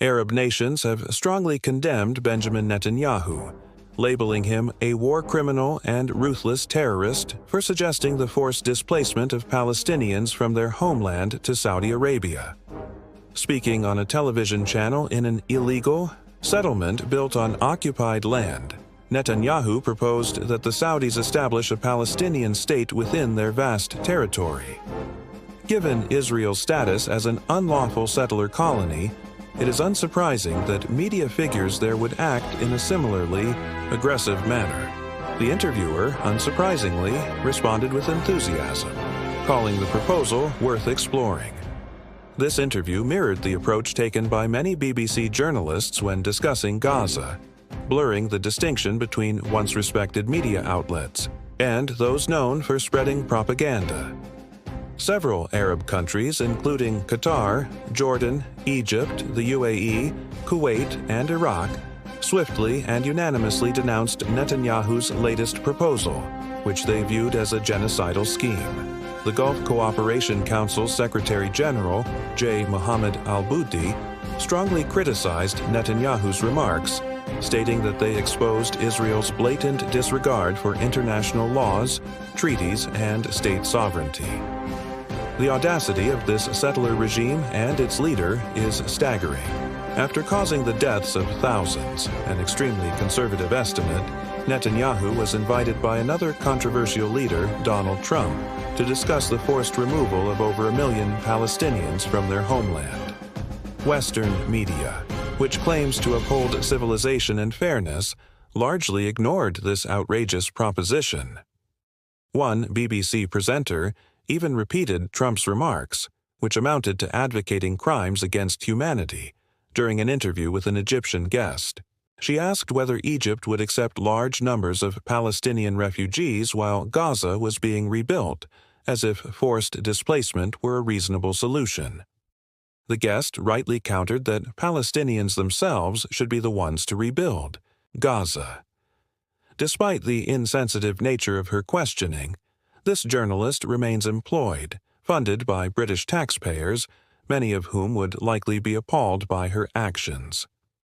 Arab nations have strongly condemned Benjamin Netanyahu, labeling him a war criminal and ruthless terrorist for suggesting the forced displacement of Palestinians from their homeland to Saudi Arabia. Speaking on a television channel in an illegal settlement built on occupied land, Netanyahu proposed that the Saudis establish a Palestinian state within their vast territory. Given Israel's status as an unlawful settler colony, it is unsurprising that media figures there would act in a similarly aggressive manner. The interviewer, unsurprisingly, responded with enthusiasm, calling the proposal worth exploring. This interview mirrored the approach taken by many BBC journalists when discussing Gaza, blurring the distinction between once respected media outlets and those known for spreading propaganda. Several Arab countries, including Qatar, Jordan, Egypt, the UAE, Kuwait, and Iraq, swiftly and unanimously denounced Netanyahu's latest proposal, which they viewed as a genocidal scheme. The Gulf Cooperation Council's Secretary General, J. Mohammed al-Bouthi, strongly criticized Netanyahu's remarks, stating that they exposed Israel's blatant disregard for international laws, treaties, and state sovereignty. The audacity of this settler regime and its leader is staggering. After causing the deaths of thousands, an extremely conservative estimate, Netanyahu was invited by another controversial leader, Donald Trump, to discuss the forced removal of over 1 million Palestinians from their homeland. Western media, which claims to uphold civilization and fairness, largely ignored this outrageous proposition. One BBC presenter even repeated Trump's remarks, which amounted to advocating crimes against humanity, during an interview with an Egyptian guest. She asked whether Egypt would accept large numbers of Palestinian refugees while Gaza was being rebuilt, as if forced displacement were a reasonable solution. The guest rightly countered that Palestinians themselves should be the ones to rebuild Gaza. Despite the insensitive nature of her questioning, this journalist remains employed, funded by British taxpayers, many of whom would likely be appalled by her actions.